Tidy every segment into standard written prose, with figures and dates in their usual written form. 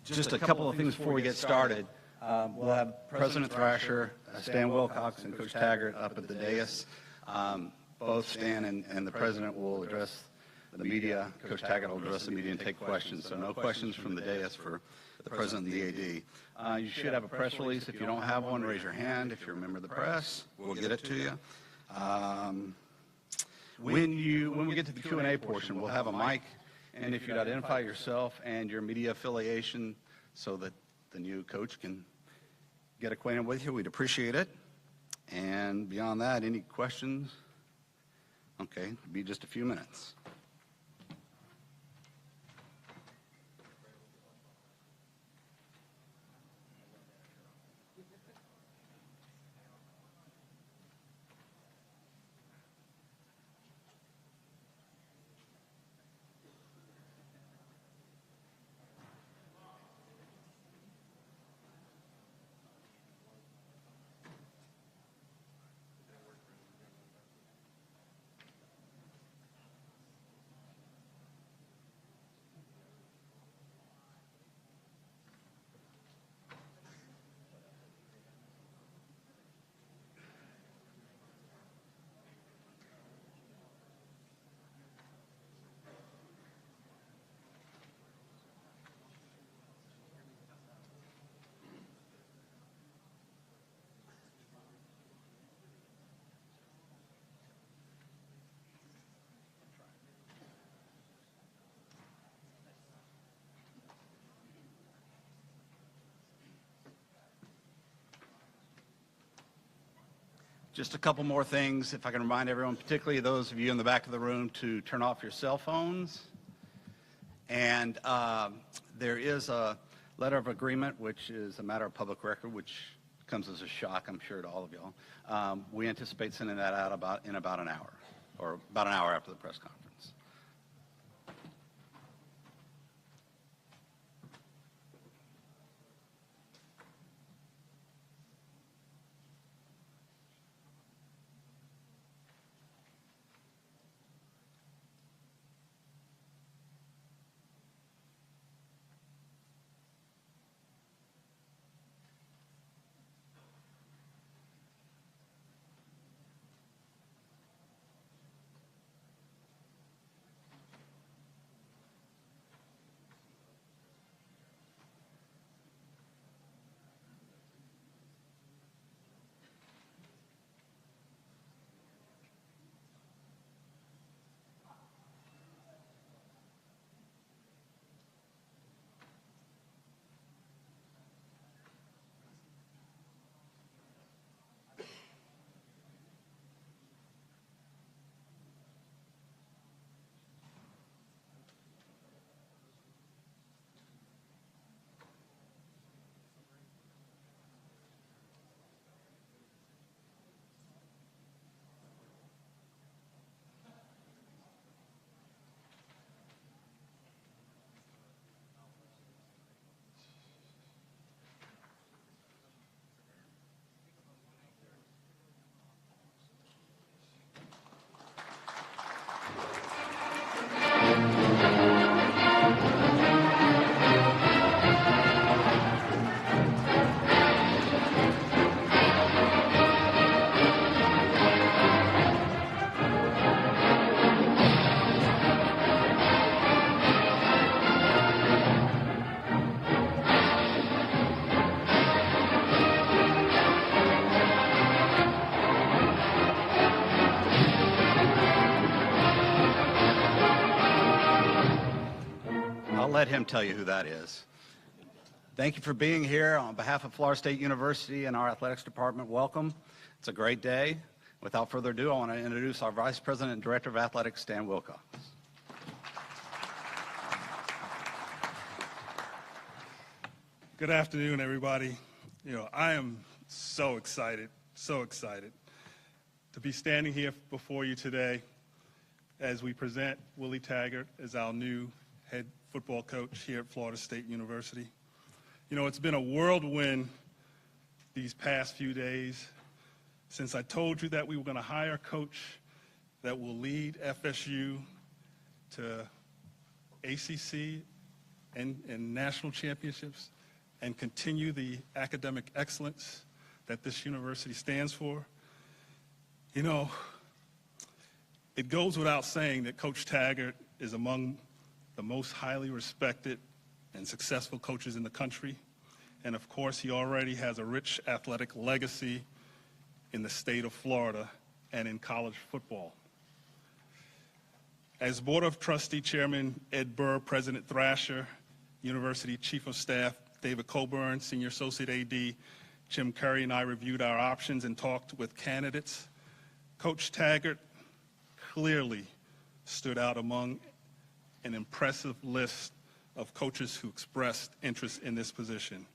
Just a couple of things before we get started. We'll have President Thrasher, Stan Wilcox, and Coach Taggart up at the dais. Both Stan and the President will address the media. Coach Taggart will address the media and take questions. So no questions from the dais for the President and the AD. You should have a press release. If you don't have one, raise your hand. If you're a member of the press, we'll get it to you. When we get to the Q&A portion, we'll have a mic. And if you'd identify yourself and your media affiliation so that the new coach can get acquainted with you, we'd appreciate it. And beyond that, any questions? Okay, it'll be just a few minutes. Just a couple more things, if I can remind everyone, particularly those of you in the back of the room, to turn off your cell phones. And there is a letter of agreement, which is a matter of public record, which comes as a shock, I'm sure, to all of y'all. We anticipate sending that out in about an hour, or about an hour after the press conference. Let him tell you who that is. Thank you for being here. On behalf of Florida State University and our athletics department, welcome. It's a great day. Without further ado, I want to introduce our Vice President and Director of Athletics, Stan Wilcox. Good afternoon, everybody. I am so excited to be standing here before you today as we present Willie Taggart as our new head football coach here at Florida State University. It's been a whirlwind these past few days since I told you that we were going to hire a coach that will lead FSU to ACC and national championships and continue the academic excellence that this university stands for. You know, it goes without saying that Coach Taggart is among the most highly respected and successful coaches in the country. And of course, he already has a rich athletic legacy in the state of Florida and in college football. As Board of Trustee Chairman Ed Burr, President Thrasher, University Chief of Staff David Coburn, Senior Associate AD Jim Curry, and I reviewed our options and talked with candidates. Coach Taggart clearly stood out among an impressive list of coaches who expressed interest in this position.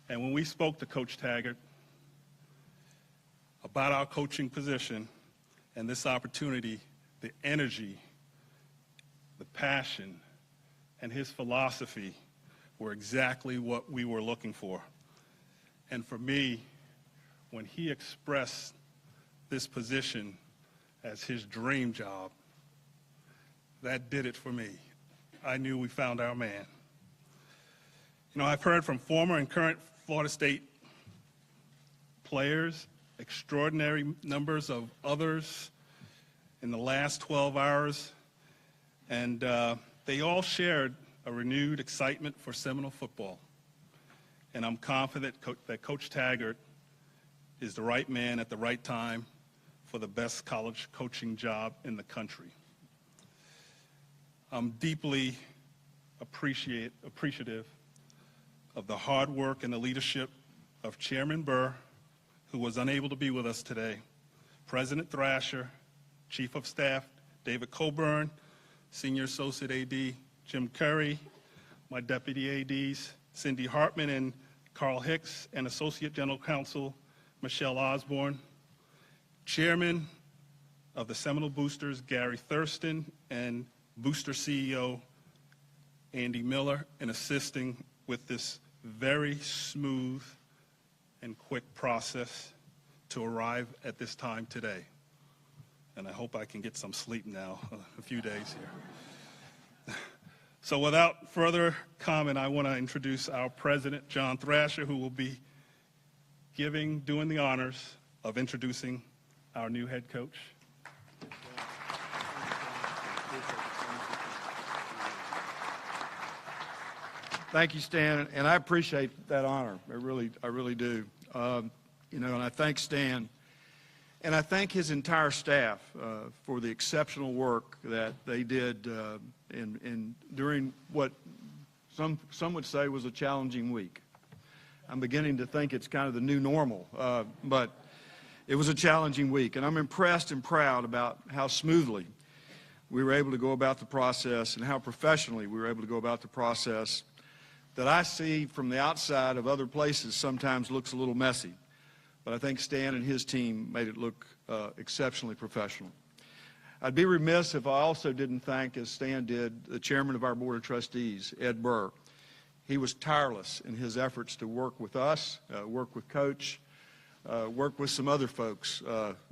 And when we spoke to Coach Taggart about our coaching position and this opportunity, the energy, the passion, and his philosophy were exactly what we were looking for. And for me, when he expressed this position as his dream job, that did it for me. I knew we found our man. You know, I've heard from former and current Florida State players, extraordinary numbers of others in the last 12 hours, and they all shared a renewed excitement for Seminole football. And I'm confident that Coach Taggart is the right man at the right time for the best college coaching job in the country. I'm deeply appreciative of the hard work and the leadership of Chairman Burr, who was unable to be with us today, President Thrasher, Chief of Staff David Coburn, Senior Associate AD Jim Curry, my Deputy ADs Cindy Hartman and Carl Hicks, and Associate General Counsel Michelle Osborne, Chairman of the Seminole Boosters Gary Thurston, and Booster CEO Andy Miller, in assisting with this very smooth and quick process to arrive at this time today. And I hope I can get some sleep now, a few days here. So without further comment, I want to introduce our president, John Thrasher, who will be doing the honors of introducing our new head coach. Thank you, Stan, and I appreciate that honor. I really do. You know, and I thank Stan, and I thank his entire staff for the exceptional work that they did during what some would say was a challenging week. I'm beginning to think it's kind of the new normal, but it was a challenging week, and I'm impressed and proud about how smoothly we were able to go about the process and how professionally we were able to go about the process that I see from the outside of other places sometimes looks a little messy. But I think Stan and his team made it look exceptionally professional. I'd be remiss if I also didn't thank, as Stan did, the chairman of our Board of Trustees, Ed Burr. He was tireless in his efforts to work with us, work with Coach, work with some other folks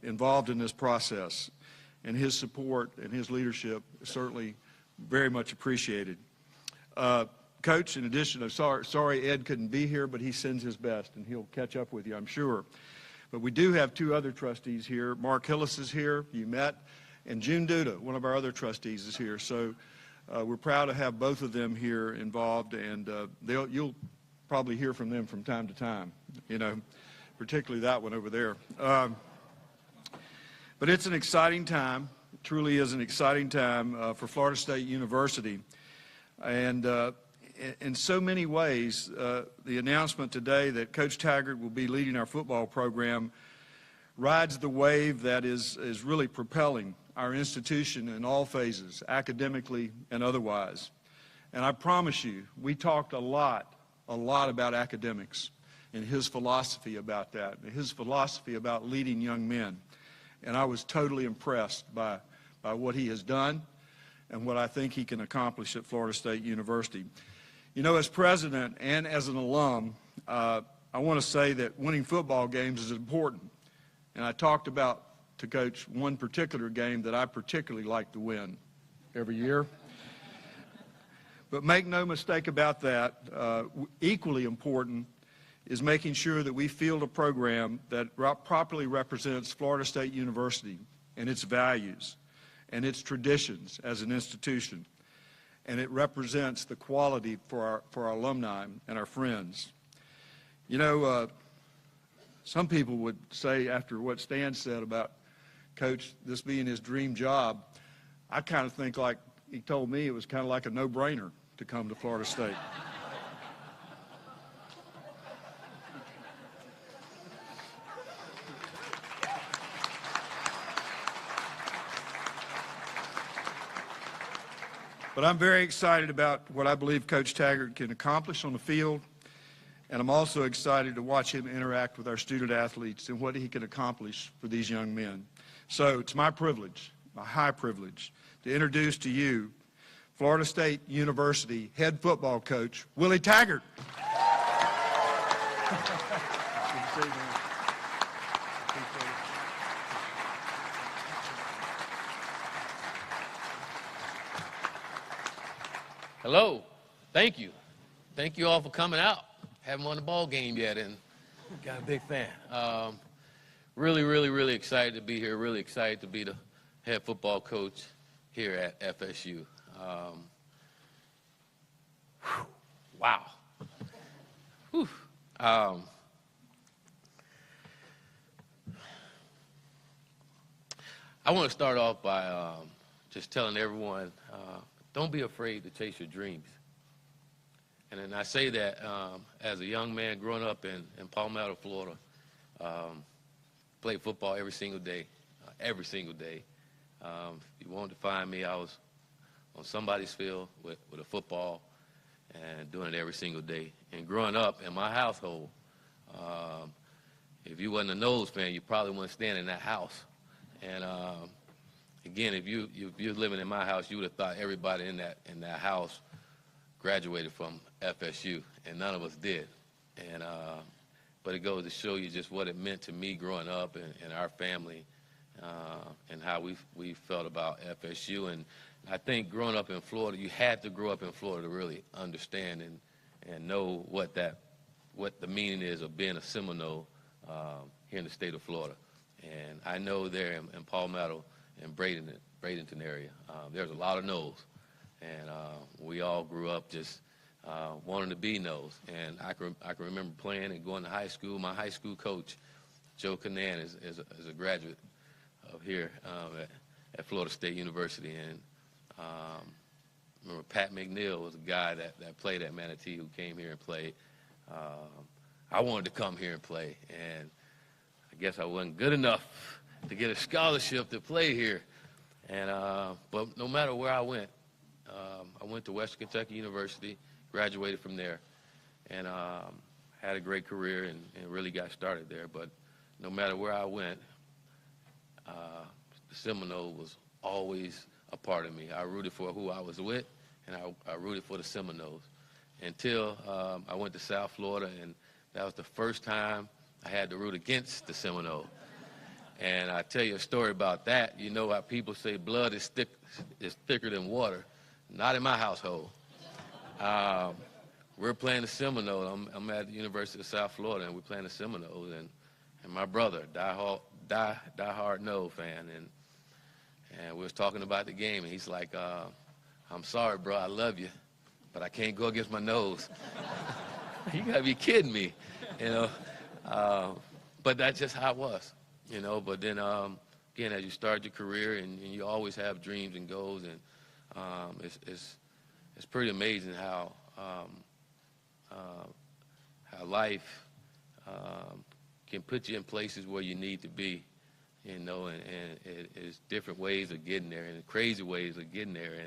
involved in this process. And his support and his leadership is certainly very much appreciated. Coach, in addition, sorry Ed couldn't be here, but he sends his best, and he'll catch up with you, I'm sure. But we do have two other trustees here. Mark Hillis is here, you met, and June Duda, one of our other trustees, is here. So we're proud to have both of them here involved, and you'll probably hear from them from time to time, you know, particularly that one over there. But it's an exciting time. It truly is an exciting time for Florida State University. And in so many ways, the announcement today that Coach Taggart will be leading our football program rides the wave that is really propelling our institution in all phases, academically and otherwise. And I promise you, we talked a lot about academics and his philosophy about that, and his philosophy about leading young men. And I was totally impressed by what he has done and what I think he can accomplish at Florida State University. You know, as president and as an alum, I want to say that winning football games is important. And I talked about, to Coach, one particular game that I particularly like to win every year. But make no mistake about that, equally important is making sure that we field a program that properly represents Florida State University and its values and its traditions as an institution. And it represents the quality for our alumni and our friends. You know, some people would say, after what Stan said about Coach, this being his dream job, I kind of think like he told me it was kind of like a no-brainer to come to Florida State. But I'm very excited about what I believe Coach Taggart can accomplish on the field, and I'm also excited to watch him interact with our student athletes and what he can accomplish for these young men. So it's my privilege, my high privilege, to introduce to you Florida State University head football coach, Willie Taggart. Hello. Thank you. Thank you all for coming out. Haven't won the ball game yet, and got a big fan. Really excited to be here. Really excited to be the head football coach here at FSU. Wow. Whew. I want to start off by just telling everyone, don't be afraid to chase your dreams. And then I say that as a young man growing up in Palmetto, Florida, played football every single day. If you wanted to find me, I was on somebody's field with a football and doing it every single day. And growing up in my household, if you wasn't a Knowles fan, you probably wouldn't stand in that house. And again, if you were living in my house, you would have thought everybody in that house graduated from FSU, and none of us did. And but it goes to show you just what it meant to me growing up and our family, and how we felt about FSU. And I think growing up in Florida, you had to grow up in Florida to really understand and know what the meaning is of being a Seminole here in the state of Florida. And I know there in Palmetto and Bradenton area, there's a lot of Knowles. And we all grew up just wanting to be Knowles. And I can remember playing and going to high school. My high school coach, Joe Canan, is a graduate of here at Florida State University. And remember Pat McNeil was a guy that played at Manatee who came here and played. I wanted to come here and play, and I guess I wasn't good enough to get a scholarship to play here. And but no matter where I went to Western Kentucky University, graduated from there, and had a great career and really got started there. But no matter where I went, the Seminole was always a part of me. I rooted for who I was with, and I rooted for the Seminoles until I went to South Florida, and that was the first time I had to root against the Seminole. And I tell you a story about that. You know how people say blood is thicker than water. Not in my household. We're playing the Seminole. I'm at the University of South Florida, and we're playing the Seminoles. And my brother, diehard Nole fan, and we was talking about the game, and he's like, I'm sorry, bro, I love you, but I can't go against my nose. You gotta be kidding me, you know. But that's just how it was, you know. But then, again, as you start your career, and you always have dreams and goals, and it's pretty amazing how life can put you in places where you need to be, you know, and it's different ways of getting there and crazy ways of getting there.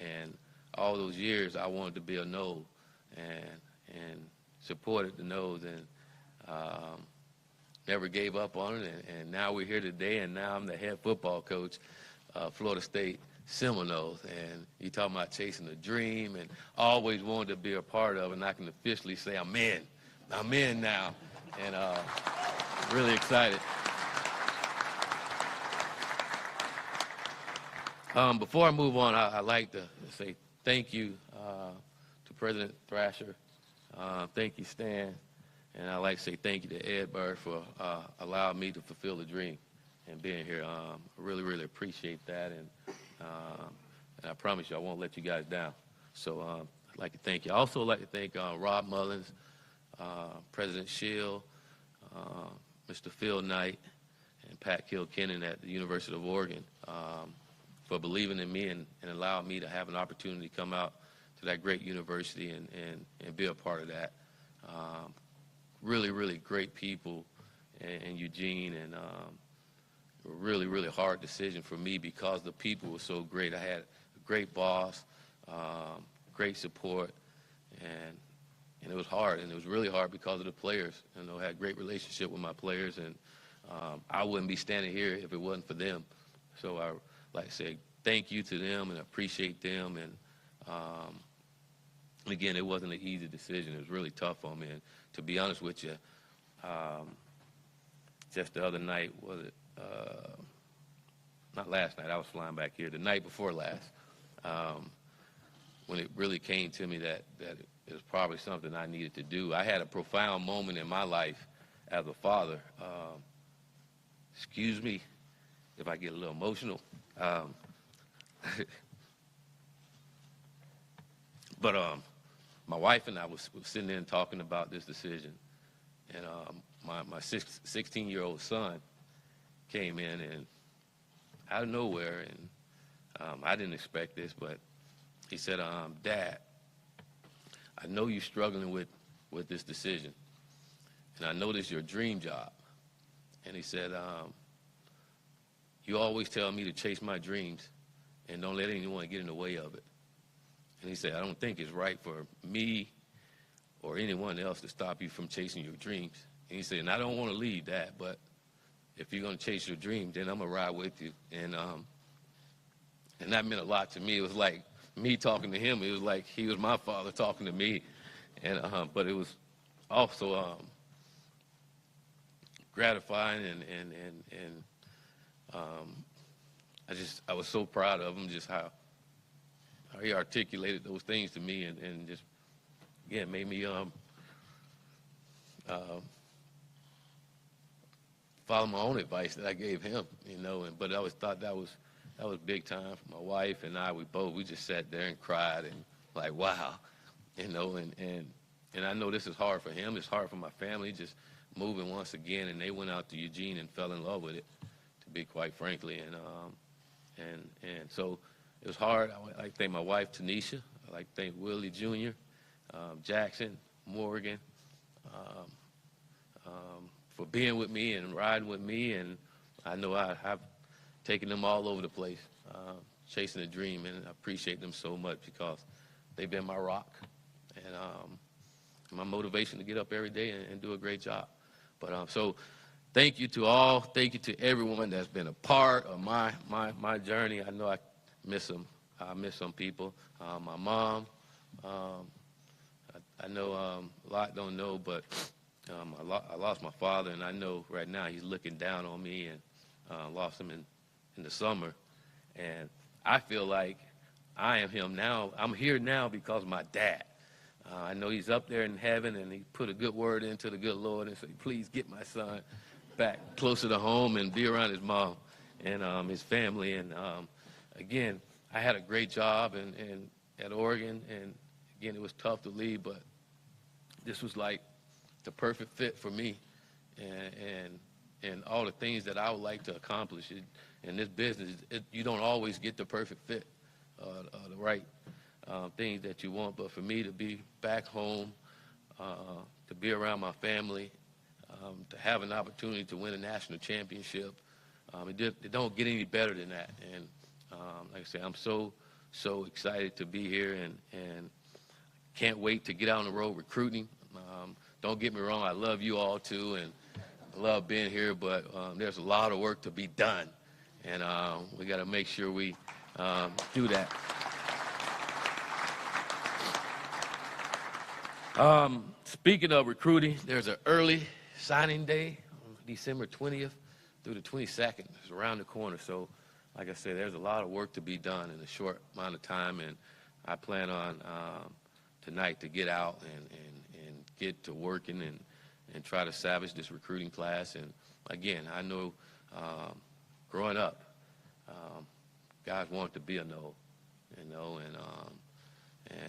And all those years I wanted to be a Nole and supported the Noles and never gave up on it. And now we're here today, and now I'm the head football coach of Florida State Seminoles. And you talking about chasing a dream and always wanted to be a part of it, and I can officially say I'm in now, and really excited. Before I move on, I'd like to say thank you to President Thrasher. Thank you, Stan. And I'd like to say thank you to Ed Bird for allowing me to fulfill the dream and being here. I really, really appreciate that. And I promise you I won't let you guys down. So I'd like to thank you. I also like to thank Rob Mullins, President Shield, Mr. Phil Knight, and Pat Kilkennon at the University of Oregon for believing in me and allowing me to have an opportunity to come out to that great university and be a part of that. Really, really great people in Eugene, and a really, really hard decision for me because the people were so great. I had a great boss, great support, and it was hard, and it was really hard because of the players. I had a great relationship with my players, and I wouldn't be standing here if it wasn't for them. So I like to say thank you to them and appreciate them. And again, it wasn't an easy decision. It was really tough on me. And to be honest with you, just the other night, was it not last night, I was flying back here, the night before last, when it really came to me that it was probably something I needed to do. I had a profound moment in my life as a father. Excuse me if I get a little emotional. But my wife and I was sitting there and talking about this decision. And my 16-year-old son came in and out of nowhere, and I didn't expect this, but he said, Dad, I know you're struggling with this decision, and I know this is your dream job. And he said, you always tell me to chase my dreams and don't let anyone get in the way of it. And he said, I don't think it's right for me or anyone else to stop you from chasing your dreams. And he said, and I don't want to lead that, but if you're going to chase your dream, then I'm going to ride with you. And that meant a lot to me. It was like me talking to him. It was like he was my father talking to me. And but it was also gratifying, and I was so proud of him, just how he articulated those things to me, and just, again, made me follow my own advice that I gave him, but I always thought that was big time for my wife and I. We just sat there and cried and like, wow, and I know this is hard for him. It's hard for my family, just moving once again, and they went out to Eugene and fell in love with it, to be quite frankly, and so it was hard. I like to thank my wife, Tanisha. I like to thank Willie Jr., Jackson, Morgan, for being with me and riding with me. And I know I've taken them all over the place, chasing a dream, and I appreciate them so much because they've been my rock and my motivation to get up every day and do a great job. But so thank you to all. Thank you to everyone that's been a part of my journey. I know I miss them. I miss some people. My mom, I know a lot don't know, but I lost my father, and I know right now he's looking down on me, and lost him in the summer. And I feel like I am him now. I'm here now because of my dad. I know he's up there in heaven, and he put a good word into the good Lord and said, please get my son back closer to home and be around his mom and his family. And again, I had a great job at Oregon, and again, it was tough to leave, but this was like the perfect fit for me and all the things that I would like to accomplish. In this business, you don't always get the perfect fit, the right things that you want, but for me to be back home, to be around my family, to have an opportunity to win a national championship, it don't get any better than that. And like I said, I'm so excited to be here, and can't wait to get out on the road recruiting. Don't get me wrong, I love you all too, and I love being here, but there's a lot of work to be done, and we got to make sure we do that. Speaking of recruiting, there's an early signing day on December 20th through the 22nd. It's around the corner. So, like I said, there's a lot of work to be done in a short amount of time, and I plan on tonight to get out and get to working and try to salvage this recruiting class. And again, I know growing up, guys want to be a no, and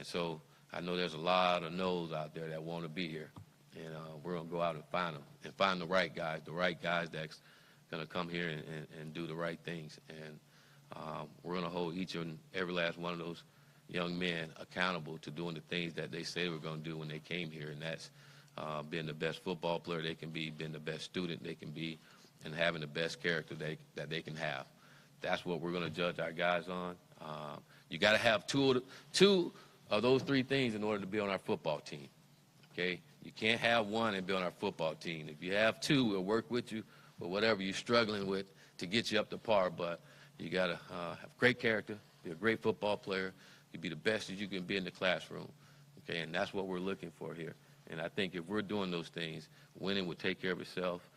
so I know there's a lot of no's out there that want to be here, and we're gonna go out and find them and find the right guys that's gonna come here and do the right things. And we're gonna hold each and every last one of those young men accountable to doing the things that they say they were going to do when they came here, and that's being the best football player they can be, being the best student they can be, and having the best character that they can have. That's what we're going to judge our guys on. You got to have two of those three things in order to be on our football team, okay? You can't have one and be on our football team. If you have two, we'll work with you with whatever you're struggling with to get you up to par, but you got to have great character, be a great football player, you be the best as you can be in the classroom, okay? And that's what we're looking for here. And I think if we're doing those things, winning will take care of itself.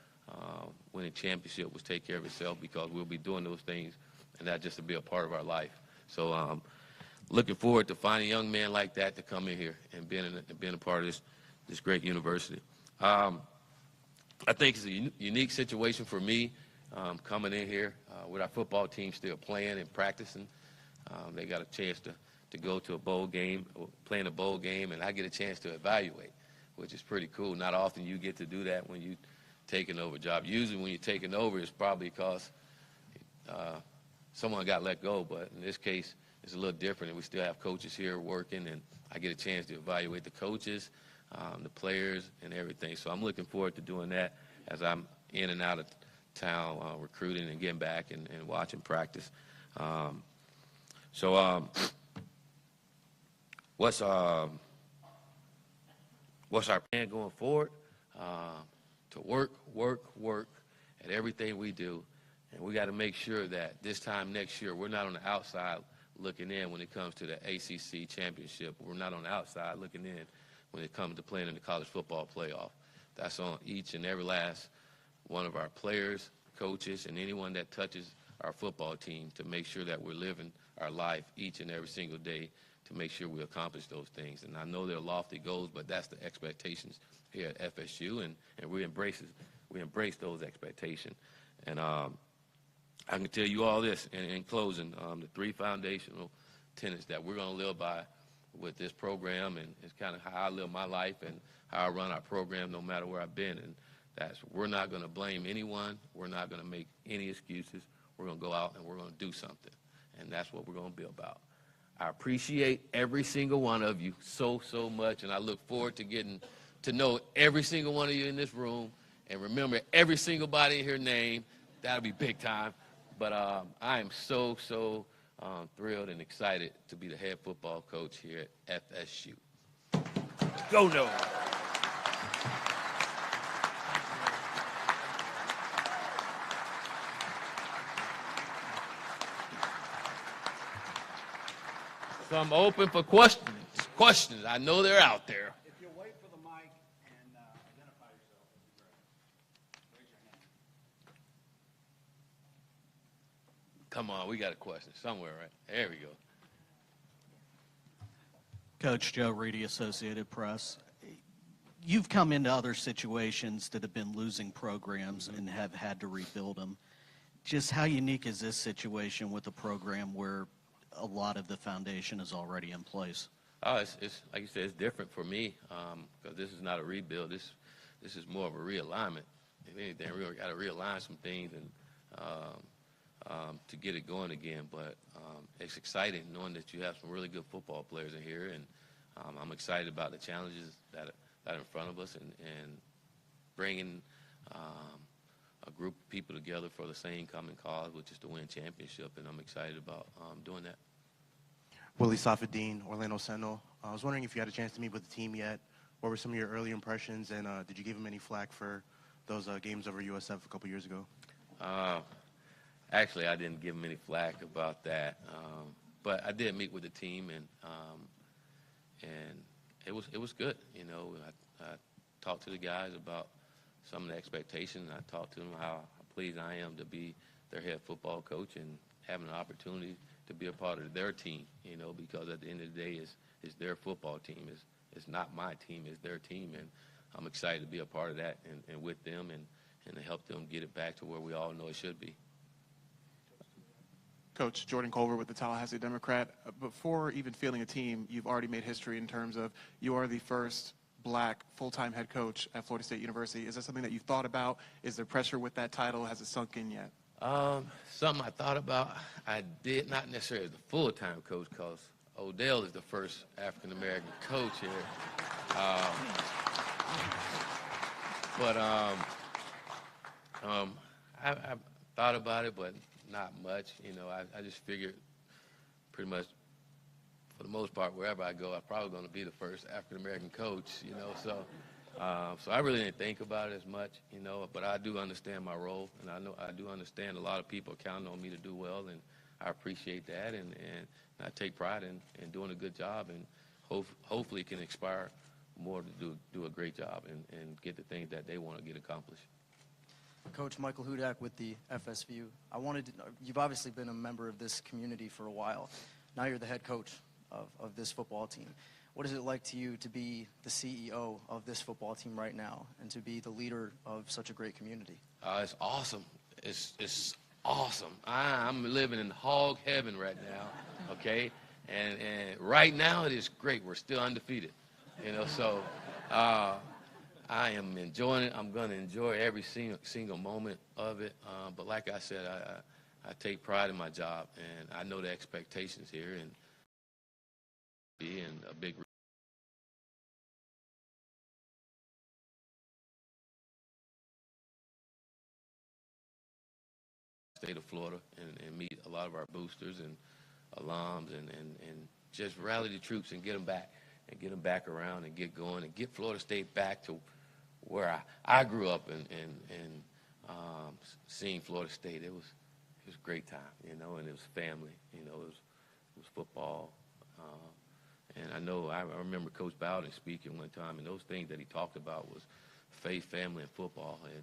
Winning championship will take care of itself because we'll be doing those things, and that just to be a part of our life. So looking forward to finding young men like that to come in here and being a part of this great university. I think it's a unique situation for me coming in here with our football team still playing and practicing. They got a chance to go to a bowl game, or play in a bowl game, and I get a chance to evaluate, which is pretty cool. Not often you get to do that when you taking over a job. Usually when you're taking over, it's probably because someone got let go, but in this case, it's a little different, and we still have coaches here working, and I get a chance to evaluate the coaches, the players, and everything. So I'm looking forward to doing that as I'm in and out of town recruiting and getting back and watching practice. What's our plan going forward? To work at everything we do, and we got to make sure that this time next year we're not on the outside looking in when it comes to the ACC championship. We're not on the outside looking in when it comes to playing in the college football playoff. That's on each and every last one of our players, coaches, and anyone that touches our football team to make sure that we're living our life each and every single day to make sure we accomplish those things. And I know they're lofty goals, but that's the expectations here at FSU, and we embrace those expectations. And I can tell you all this in closing, the three foundational tenets that we're going to live by with this program, and it's kind of how I live my life and how I run our program no matter where I've been. And that's, we're not going to blame anyone. We're not going to make any excuses. We're going to go out and we're going to do something. And that's what we're going to be about. I appreciate every single one of you so much, and I look forward to getting to know every single one of you in this room and remember every single body in here name. That'll be big time. But I am so thrilled and excited to be the head football coach here at FSU. Go Noah! So I'm open for questions. I know they're out there. If you'll wait for the mic and identify yourself, that'd be great. Raise your hand. Come on, we got a question somewhere, right? There we go. Coach Joe Reedy, Associated Press. You've come into other situations that have been losing programs and have had to rebuild them. Just how unique is this situation with a program where a lot of the foundation is already in place? Oh, it's like you said, it's different for me because this is not a rebuild. This is more of a realignment. If anything, we got to realign some things and to get it going again. But it's exciting knowing that you have some really good football players in here, and I'm excited about the challenges that are in front of us and bringing a group of people together for the same common cause, which is to win championship, and I'm excited about doing that. Willie Taggart, Orlando Seminole. I was wondering if you had a chance to meet with the team yet. What were some of your early impressions, and did you give them any flack for those games over USF a couple years ago? Actually, I didn't give them any flack about that, but I did meet with the team, and it was good. You know, I talked to the guys about some of the expectations. I talked to them how pleased I am to be their head football coach and having an opportunity to be a part of their team, because at the end of the day, it's their football team. It's not my team, it's their team. And I'm excited to be a part of that and with them and to help them get it back to where we all know it should be. Coach, Jordan Culver with the Tallahassee Democrat. Before even fielding a team, you've already made history in terms of you are the first black full-time head coach at Florida State University. Is that something that you've thought about? Is there pressure with that title? Has it sunk in yet? Something I thought about. I did not necessarily as the full-time coach, because Odell is the first African-American coach here. I thought about it, but not much. I just figured pretty much for the most part, wherever I go, I'm probably going to be the first African-American coach, So I really didn't think about it as much, but I do understand my role, and I do understand a lot of people counting on me to do well, and I appreciate that, and I take pride in doing a good job, and hopefully can inspire more to do a great job and get the things that they want to get accomplished. Coach Michael Hudak with the FSVU. You've obviously been a member of this community for a while. Now you're the head coach of this football team. What is it like to you to be the CEO of this football team right now and to be the leader of such a great community? It's awesome. It's awesome. I'm living in hog heaven right now, okay? And right now it is great. We're still undefeated, so I am enjoying it. I'm going to enjoy every single moment of it. But like I said, I take pride in my job, and I know the expectations here, and being a big state of Florida and meet a lot of our boosters and alums and just rally the troops and get them back around and get going and get Florida State back to where I grew up and seeing Florida State. It was a great time, and it was family, it was football. And I remember Coach Bowden speaking one time, and those things that he talked about was faith, family, and football. And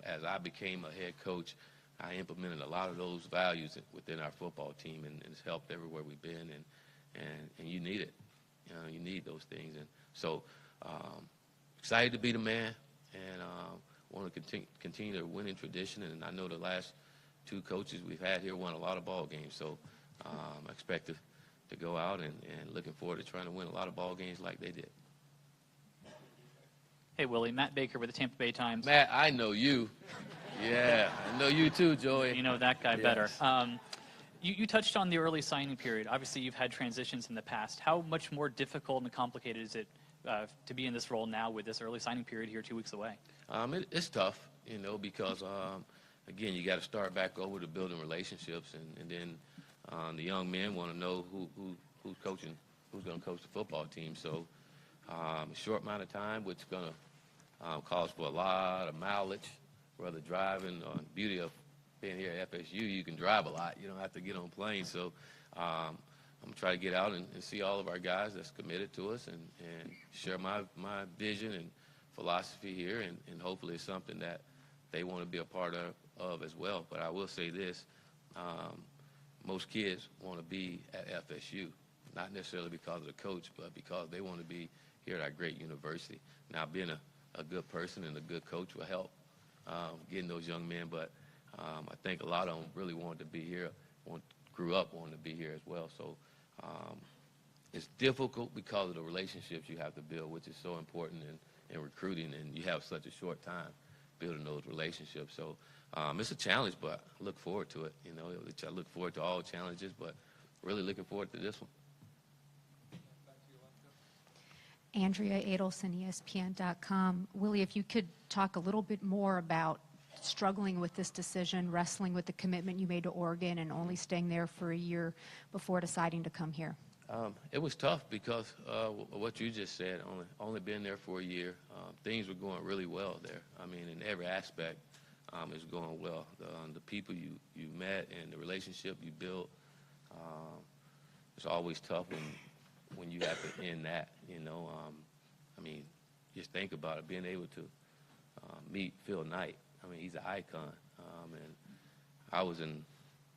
as I became a head coach, I implemented a lot of those values within our football team, and it's helped everywhere we've been. And you need it, you need those things. And so excited to be the man, and want to continue the winning tradition. And I know the last two coaches we've had here won a lot of ball games, so I expect to go out and looking forward to trying to win a lot of ball games like they did. Hey, Willie, Matt Baker with the Tampa Bay Times. Matt, I know you. Yeah, I know you too, Joey. You know that guy Yes. better. You touched on the early signing period. Obviously, you've had transitions in the past. How much more difficult and complicated is it to be in this role now with this early signing period here 2 weeks away? It's tough, because, again, you got to start back over to building relationships, and then the young men want to know who's coaching, who's going to coach the football team. So a short amount of time, which is going to cause for a lot of mileage, whether driving or beauty of being here at FSU, you can drive a lot. You don't have to get on planes. So I'm going to try to get out and see all of our guys that's committed to us and share my vision and philosophy here, and hopefully it's something that they want to be a part of as well. But I will say this, most kids want to be at FSU, not necessarily because of the coach, but because they want to be here at our great university. Now, being a good person and a good coach will help getting those young men, but I think a lot of them really wanted to be here, grew up wanting to be here as well. So it's difficult because of the relationships you have to build, which is so important in recruiting, and you have such a short time building those relationships. So it's a challenge, but I look forward to it. I look forward to all challenges, but really looking forward to this one. Andrea Adelson, ESPN.com. Willie, if you could talk a little bit more about struggling with this decision, wrestling with the commitment you made to Oregon and only staying there for a year before deciding to come here. It was tough because what you just said, only been there for a year. Things were going really well there. I mean, in every aspect, it's going well. The people you met and the relationship you built, it's always tough when you have to end that, I mean, just think about it, being able to meet Phil Knight. I mean, he's an icon. And I was in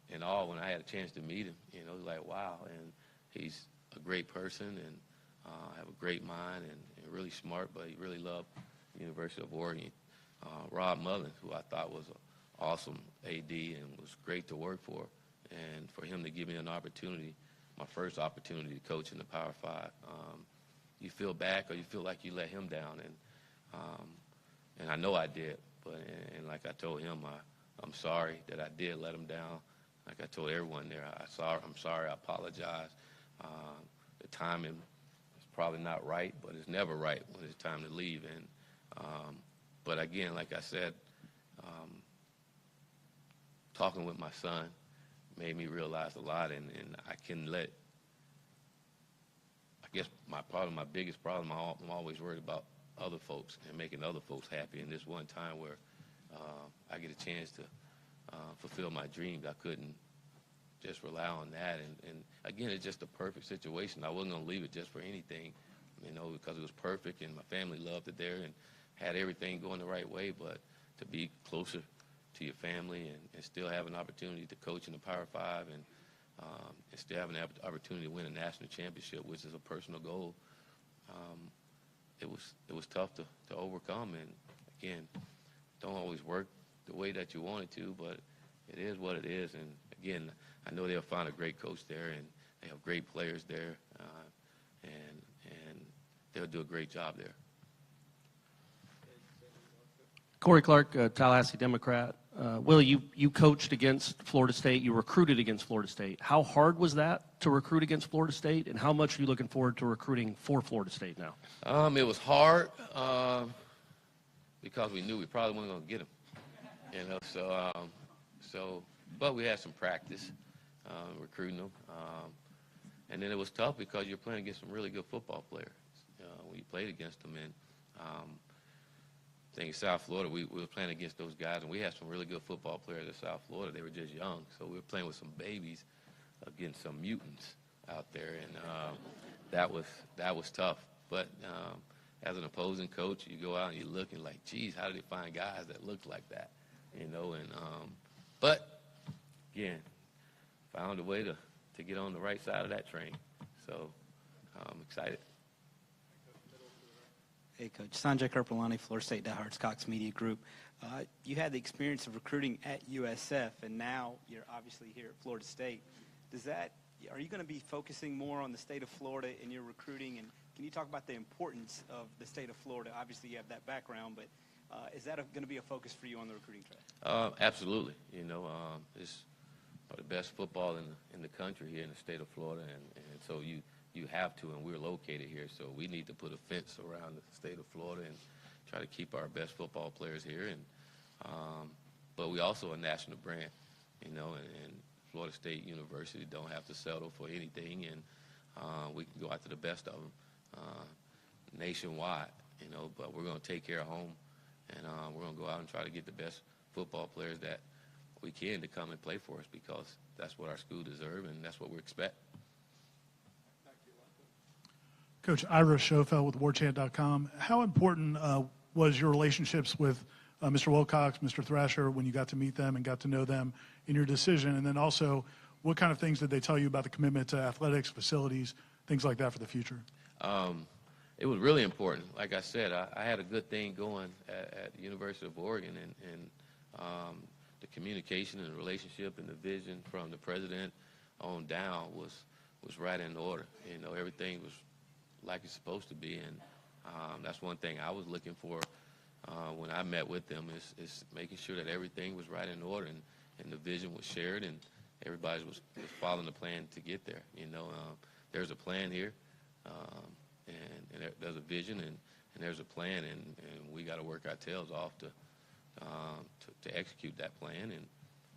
in awe when I had a chance to meet him. You know, like, wow. And he's a great person and have a great mind and really smart, but he really loved the University of Oregon. Rob Mullins, who I thought was an awesome AD and was great to work for, and for him to give me an opportunity, my first opportunity to coach in the Power 5, you feel back or you feel like you let him down, and I know I did, but and like I told him, I'm sorry that I did let him down. Like I told everyone there, I'm sorry, I apologize. The timing is probably not right, but it's never right when it's time to leave. And but again, like I said, talking with my son made me realize a lot, and I can let, I guess my biggest problem, I'm always worried about other folks and making other folks happy. And this one time where I get a chance to fulfill my dreams, I couldn't just rely on that. And again, it's just a perfect situation. I wasn't going to leave it just for anything, you know, because it was perfect and my family loved it there and had everything going the right way. But to be closer to your family and still have an opportunity to coach in the Power 5 and still have an opportunity to win a national championship, which is a personal goal, it was tough to overcome. And again, don't always work the way that you want it to, but it is what it is. And again, I know they'll find a great coach there, and they have great players there, and they'll do a great job there. Corey Clark, Tallahassee Democrat. Willie, you coached against Florida State. You recruited against Florida State. How hard was that to recruit against Florida State, and how much are you looking forward to recruiting for Florida State now? It was hard because we knew we probably weren't going to get them. You know, but we had some practice recruiting them. And then it was tough because you're playing against some really good football players when you played against them. And I think in South Florida, we were playing against those guys, and we had some really good football players in South Florida. They were just young, so we were playing with some babies against some mutants out there, and that was tough. But as an opposing coach, you go out and you look and like, geez, how did they find guys that looked like that? You know, and but again, found a way to get on the right side of that train. So I'm excited. Hey, Coach. Sanjay Kirpalani, Florida State Diehards, Cox Media Group. You had the experience of recruiting at USF, and now you're obviously here at Florida State. Are you going to be focusing more on the state of Florida in your recruiting? And can you talk about the importance of the state of Florida? Obviously, you have that background, but is that going to be a focus for you on the recruiting track? Absolutely. You know, it's the best football in the country here in the state of Florida, and so you have to, and we're located here, so we need to put a fence around the state of Florida and try to keep our best football players here. And but we also a national brand, you know, and Florida State University don't have to settle for anything, and we can go after the best of them nationwide, you know. But we're going to take care of home, and we're going to go out and try to get the best football players that we can to come and play for us, because that's what our school deserves and that's what we expect. Coach Ira Schofel with WarChant.com. How important was your relationships with Mr. Wilcox, Mr. Thrasher, when you got to meet them and got to know them in your decision? And then also, what kind of things did they tell you about the commitment to athletics, facilities, things like that for the future? It was really important. Like I said, I had a good thing going at the University of Oregon, and the communication and the relationship and the vision from the president on down was right in order. You know, everything was like it's supposed to be, and that's one thing I was looking for when I met with them is making sure that everything was right in order and the vision was shared and everybody was following the plan to get there. You know, there's a plan here, and there's a vision and there's a plan, and we got to work our tails off to execute that plan and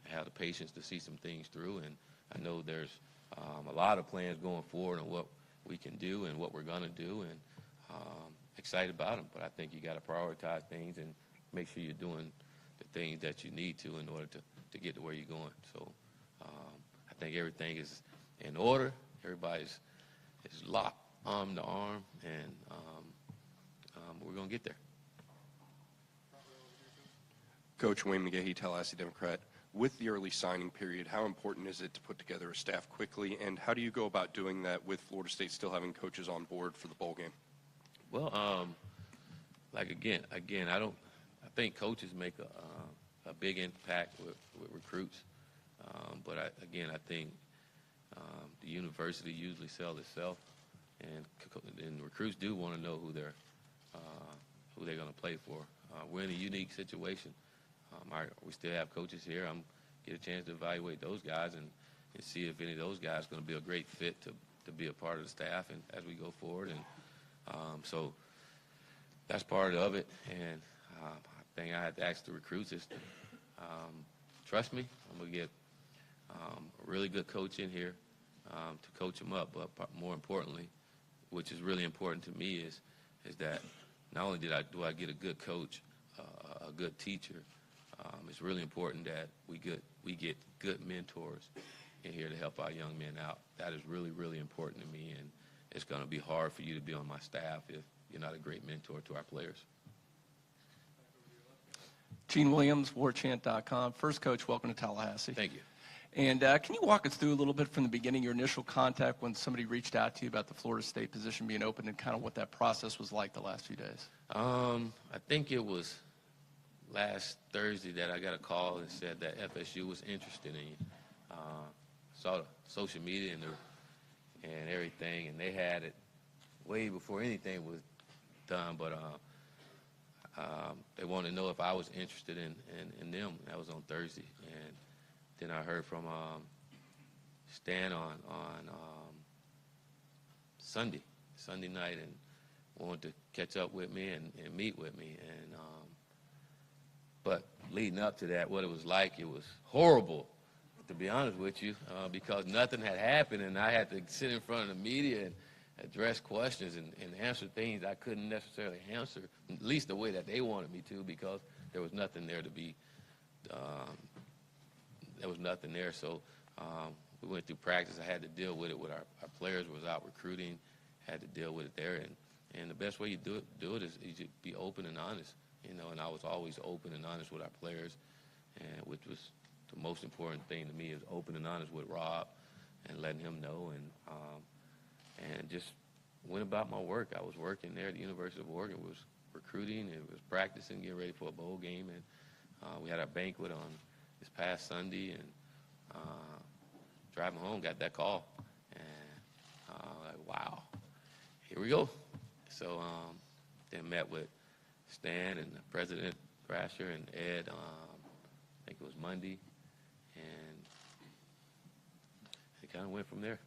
have the patience to see some things through. And I know there's a lot of plans going forward on what we can do and what we're going to do, and excited about them. But I think you got to prioritize things and make sure you're doing the things that you need to in order to get to where you're going. So I think everything is in order. Everybody's locked arm to arm, and we're going to get there. Coach Wayne McGahee, Tallahassee Democrat. with the early signing period, how important is it to put together a staff quickly, and how do you go about doing that with Florida State still having coaches on board for the bowl game? Well, like again, I think coaches make a big impact with recruits, but I think the university usually sells itself, and recruits do want to know who they're going to play for. We're in a unique situation. We still have coaches here. I'm get a chance to evaluate those guys and see if any of those guys are going to be a great fit to be a part of the staff and as we go forward. And so that's part of it. And I think I had to ask the recruits is to trust me. I'm going to get a really good coach in here to coach them up. But more importantly, which is really important to me, is that not only do I get a good coach, a good teacher, it's really important that we get good mentors in here to help our young men out. That is really, really important to me, and it's going to be hard for you to be on my staff if you're not a great mentor to our players. Gene Williams, warchant.com. First, Coach, welcome to Tallahassee. Thank you. And can you walk us through a little bit from the beginning, your initial contact when somebody reached out to you about the Florida State position being open and kind of what that process was like the last few days? I think it was last Thursday that I got a call and said that FSU was interested in you. Saw the social media and everything, and they had it way before anything was done, but they wanted to know if I was interested in them. That was on Thursday. And then I heard from Stan on Sunday night, and wanted to catch up with me and meet with me. And but leading up to that, what it was like, it was horrible, to be honest with you, because nothing had happened, and I had to sit in front of the media and address questions and answer things I couldn't necessarily answer, at least the way that they wanted me to, because there was nothing there to be, there was nothing there. So we went through practice. I had to deal with it with our players was out recruiting, had to deal with it there. And the best way you do it is you be open and honest, and I was always open and honest with our players, and which was the most important thing to me, is open and honest with Rob and letting him know, and just went about my work. I was working there at the University of Oregon, was recruiting, and was practicing, getting ready for a bowl game, and we had our banquet on this past Sunday, and driving home, got that call, and like, wow, here we go. So then met with Stan and President Thrasher and Ed, I think it was Monday, and it kind of went from there,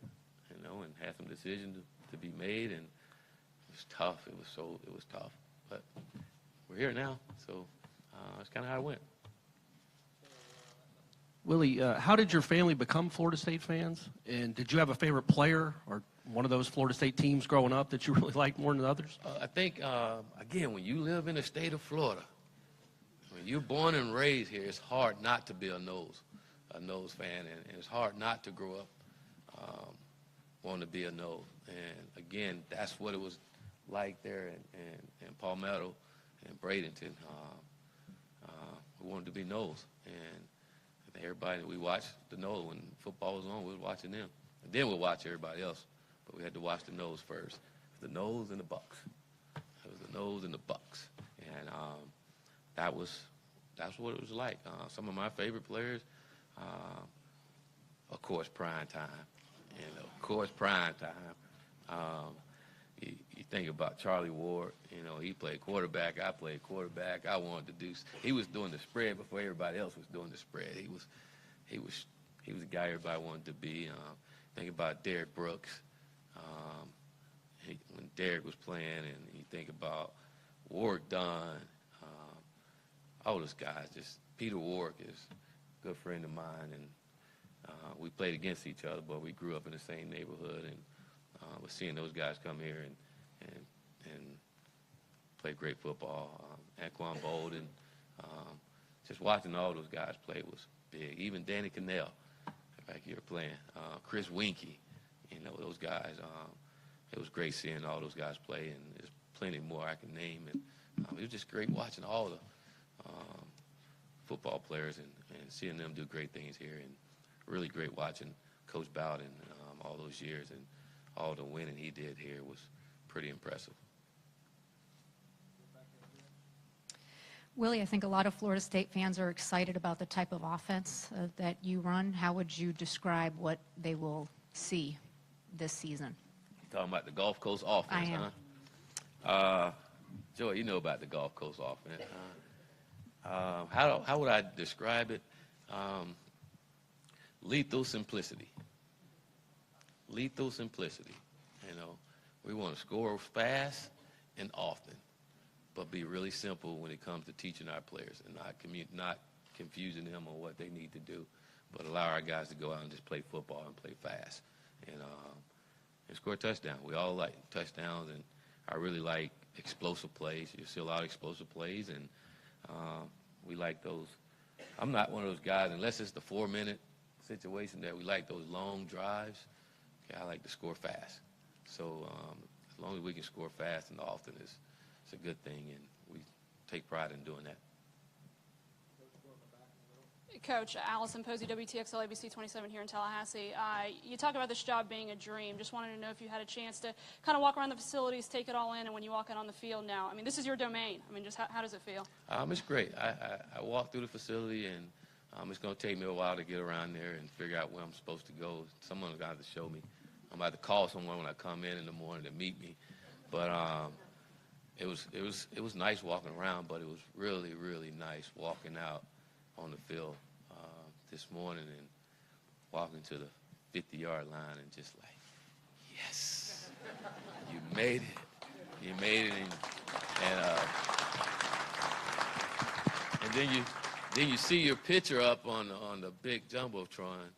and had some decisions to be made, and it was tough. It was tough, but we're here now, so that's kind of how it went. Willie, how did your family become Florida State fans? And did you have a favorite player or one of those Florida State teams growing up that you really liked more than others? I think, again, when you live in the state of Florida, when you're born and raised here, it's hard not to be a nose fan, and it's hard not to grow up wanting to be a nose. And, again, that's what it was like there in Palmetto and Bradenton. We wanted to be nose, and everybody, we watched the nose. When football was on, we was watching them. And then we'd watch everybody else, but we had to watch the nose first. The nose and the Bucks. It was the nose and the Bucks. And that's what it was like. Some of my favorite players, of course, prime time. Of course, prime time. You think about Charlie Ward. He played quarterback. I played quarterback. I wanted to do. He was doing the spread before everybody else was doing the spread. He was the guy everybody wanted to be. Think about Derrick Brooks. When Derrick was playing, and you think about Warwick Dunn, all those guys. Just Peter Warwick is a good friend of mine, and we played against each other, but we grew up in the same neighborhood, and was seeing those guys come here and play great football. Anquan Bolden, just watching all those guys play was big. Even Danny Cannell, back here playing. Chris Winkie, those guys. It was great seeing all those guys play, and there's plenty more I can name. And it was just great watching all the football players and and seeing them do great things here, and really great watching Coach Bowden all those years, and all the winning he did here was pretty impressive. Willie, I think a lot of Florida State fans are excited about the type of offense that you run. How would you describe what they will see this season? You talking about the Gulf Coast offense, I am. huh? Joy, you know about the Gulf Coast offense. How would I describe it? Lethal simplicity. Lethal simplicity. You know, we want to score fast and often, but be really simple when it comes to teaching our players and not confusing them on what they need to do, but allow our guys to go out and just play football and play fast and score a touchdown. We all like touchdowns, and I really like explosive plays. You see a lot of explosive plays, and we like those. I'm not one of those guys, unless it's the 4-minute situation, that we like those long drives. Okay, I like to score fast. So as long as we can score fast and often, it's a good thing, and we take pride in doing that. Coach, Allison Posey, WTXL ABC 27 here in Tallahassee. You talk about this job being a dream. Just wanted to know if you had a chance to kind of walk around the facilities, take it all in, and when you walk out on the field now, I mean, this is your domain. I mean, just how does it feel? It's great. I walk through the facility, and it's going to take me a while to get around there and figure out where I'm supposed to go. Someone's got to show me. I'm about to call someone when I come in the morning to meet me. But it was nice walking around, but it was really, really nice walking out on the field this morning and walking to the 50-yard line and just like, yes, you made it. You made it. And then you see your picture up on the big jumbotron,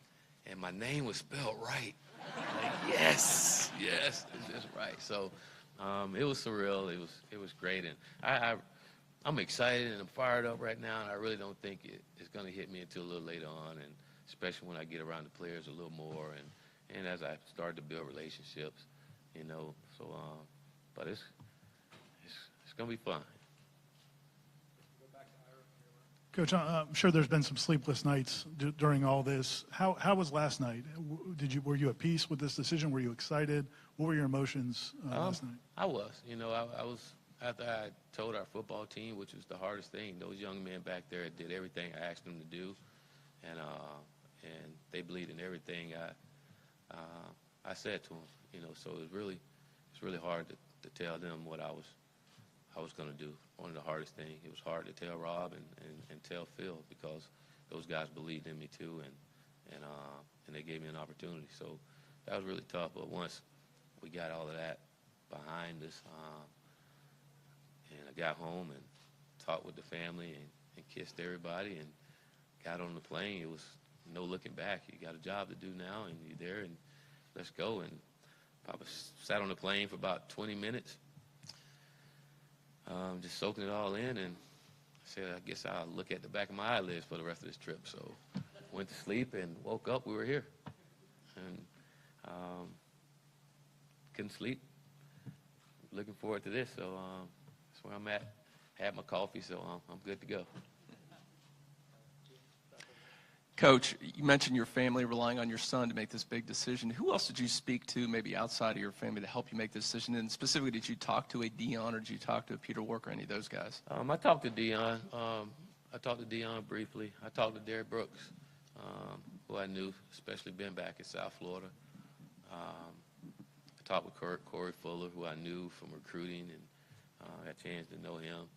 and my name was spelled right. Like, yes, it's just right. So it was surreal. It was great, and I'm excited and I'm fired up right now, and I really don't think it's going to hit me until a little later on, and especially when I get around the players a little more, and as I start to build relationships, you know. So, but it's going to be fun. Coach, I'm sure there's been some sleepless nights during all this. How was last night? Were you at peace with this decision? Were you excited? What were your emotions last night? I was. You know, I was. After I told our football team, which was the hardest thing, those young men back there did everything I asked them to do, and they believed in everything I said to them. You know, so it's really hard to tell them what I was going to do. One of the hardest things. It was hard to tell Rob and tell Phil, because those guys believed in me too, and they gave me an opportunity. So that was really tough. But once we got all of that behind us. And I got home and talked with the family and kissed everybody and got on the plane. It was no looking back. You got a job to do now, and you're there, and let's go. And I sat on the plane for about 20 minutes, just soaking it all in, and I said, I guess I'll look at the back of my eyelids for the rest of this trip. So went to sleep and woke up. We were here. And couldn't sleep. Looking forward to this. So where I'm at. Had my coffee, so I'm good to go. Coach, you mentioned your family relying on your son to make this big decision. Who else did you speak to, maybe outside of your family, to help you make this decision? And specifically, did you talk to a Dion, or did you talk to a Peter Walker, any of those guys? I talked to Dion. I talked to Dion briefly. I talked to Derek Brooks, who I knew, especially being back in South Florida. I talked with Corey Fuller, who I knew from recruiting, and had a chance to know him.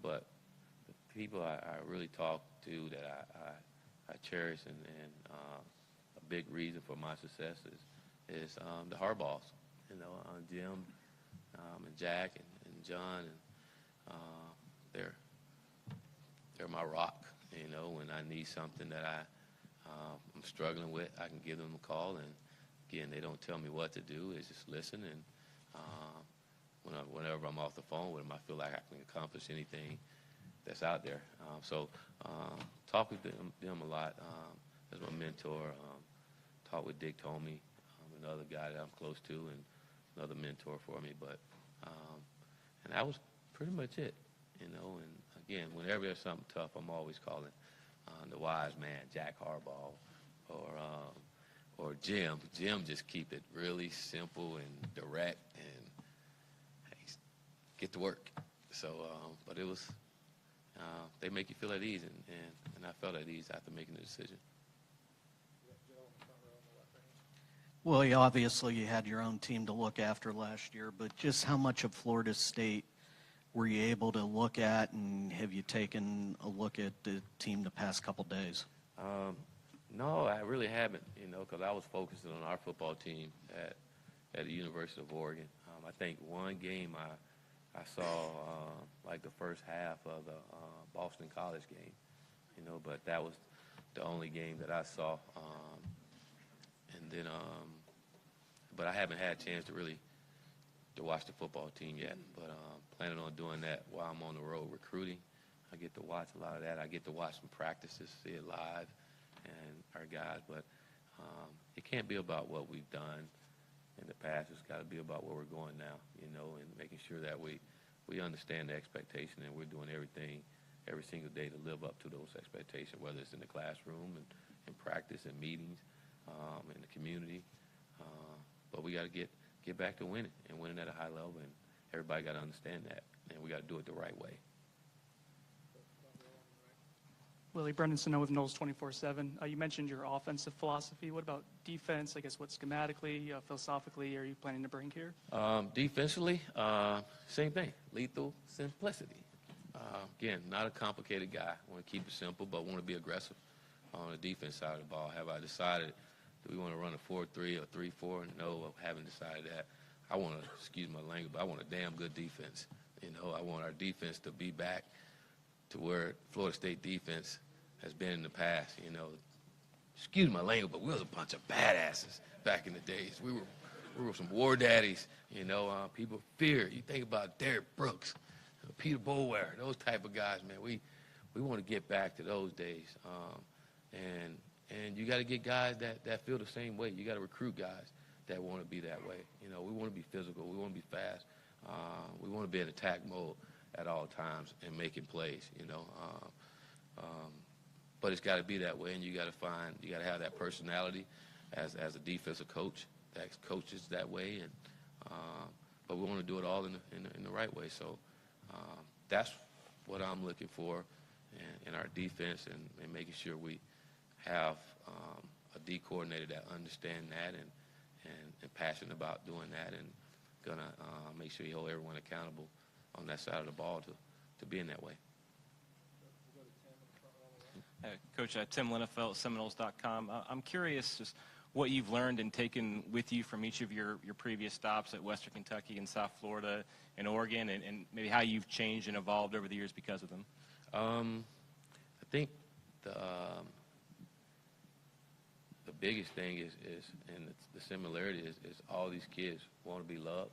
But the people I really talked to that I cherish, and a big reason for my success is the Harbaughs, you know, Jim and Jack and John, and they're my rock. You know, when I need something that I'm struggling with, I can give them a call, and again, they don't tell me what to do. They just listen, and whenever I'm off the phone with them, I feel like I can accomplish anything that's out there. So talk with them a lot as my mentor. Talk with Dick Tomey, another guy that I'm close to, and another mentor for me. But and that was pretty much it, you know. And again, whenever there's something tough, I'm always calling the wise man, Jack Harbaugh, or Jim. Jim just keep it really simple and direct and hey, get to work. So, but it was, they make you feel at ease, and I felt at ease after making the decision. Well, obviously you had your own team to look after last year, but just how much of Florida State were you able to look at, and have you taken a look at the team the past couple days? No, I really haven't, because I was focusing on our football team at the University of Oregon. I think one game I saw like the first half of the Boston College game, but that was the only game that I saw. And then, but I haven't had a chance to watch the football team yet. But planning on doing that while I'm on the road recruiting. I get to watch a lot of that. I get to watch some practices, see it live, and our guys. But it can't be about what we've done in the past. It's got to be about where we're going now, and making sure that we understand the expectation and we're doing everything every single day to live up to those expectations, whether it's in the classroom and in practice and meetings, in the community. But we got to get back to winning and winning at a high level, and everybody got to understand that, and we got to do it the right way. Willie, Brendan Seminole with Knowles 24/7. You mentioned your offensive philosophy. What about defense? I guess what schematically, philosophically are you planning to bring here? Defensively, same thing, lethal simplicity. Again, not a complicated guy. I want to keep it simple, but want to be aggressive on the defense side of the ball. Have I decided, do we want to run a 4-3 or 3-4? No, I haven't decided that. I want to, excuse my language, but I want a damn good defense. I want our defense to be back to where Florida State defense has been in the past. Excuse my language, but we was a bunch of badasses back in the days. We were some war daddies. People fear. You think about Derek Brooks, Peter Boulware, those type of guys, man. We want to get back to those days. And you got to get guys that feel the same way. You got to recruit guys that want to be that way. We want to be physical. We want to be fast. We want to be in attack mode at all times and making plays. But it's got to be that way, and you got to have that personality as a defensive coach that coaches that way. And but we want to do it all in the right way. So that's what I'm looking for in our defense, and making sure we have a D coordinator that understands that and passionate about doing that, and gonna make sure you hold everyone accountable on that side of the ball to being that way. Coach, Tim Linnefelt, Seminoles.com. I'm curious just what you've learned and taken with you from each of your previous stops at Western Kentucky and South Florida and Oregon, and maybe how you've changed and evolved over the years because of them. I think the biggest thing is and the similarity is all these kids want to be loved.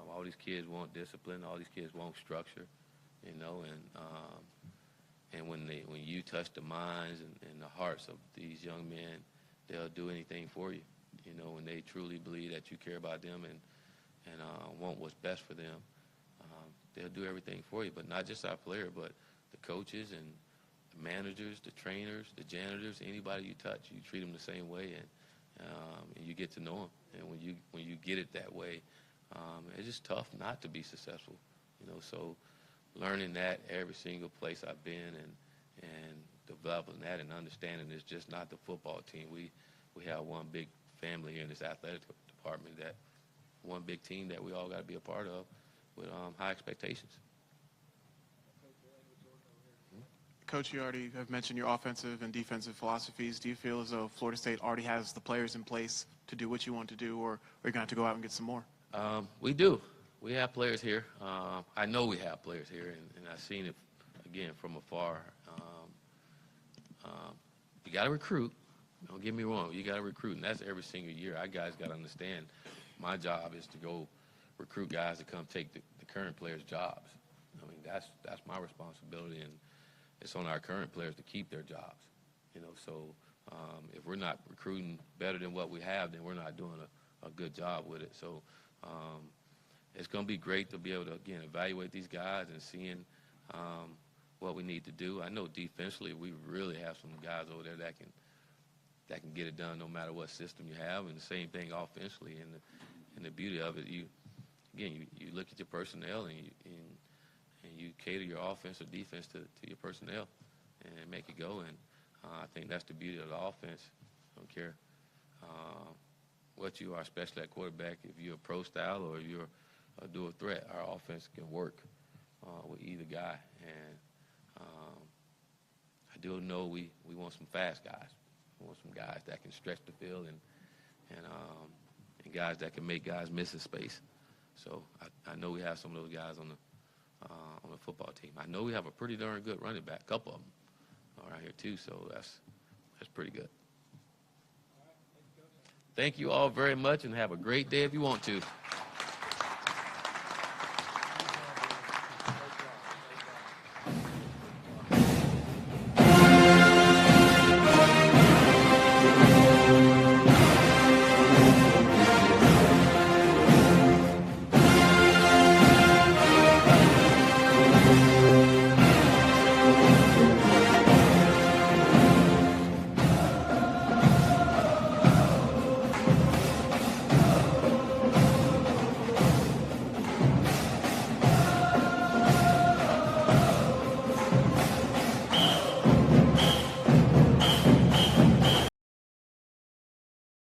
All these kids want discipline. All these kids want structure. And when you touch the minds and the hearts of these young men, they'll do anything for you. When they truly believe that you care about them and want what's best for them, they'll do everything for you. But not just our player, but the coaches and the managers, the trainers, the janitors, anybody you touch, you treat them the same way, and you get to know them. And when you get it that way, it's just tough not to be successful. So learning that every single place I've been and developing that and understanding it's just not the football team. We have one big family here in this athletic department, that one big team that we all got to be a part of with high expectations. Coach, you already have mentioned your offensive and defensive philosophies. Do you feel as though Florida State already has the players in place to do what you want to do, or are you going to have to go out and get some more? We do. We have players here. I know we have players here, and I've seen it, again, from afar. You got to recruit. Don't get me wrong. You got to recruit, and that's every single year. Our guys got to understand my job is to go recruit guys to come take the current players' jobs. That's my responsibility, and it's on our current players to keep their jobs. So if we're not recruiting better than what we have, then we're not doing a good job with it. So it's going to be great to be able to, again, evaluate these guys and seeing what we need to do. I know defensively we really have some guys over there that can get it done no matter what system you have, and the same thing offensively. And the beauty of it, you look at your personnel and you cater your offense or defense to your personnel and make it go. And I think that's the beauty of the offense. I don't care what you are, especially at quarterback. If you're a pro style or you're a dual threat, our offense can work with either guy. And I do know we want some fast guys. We want some guys that can stretch the field and guys that can make guys miss in space. So I know we have some of those guys on the football team. I know we have a pretty darn good running back, a couple of them around here too. So that's pretty good. Thank you all very much, and have a great day if you want to.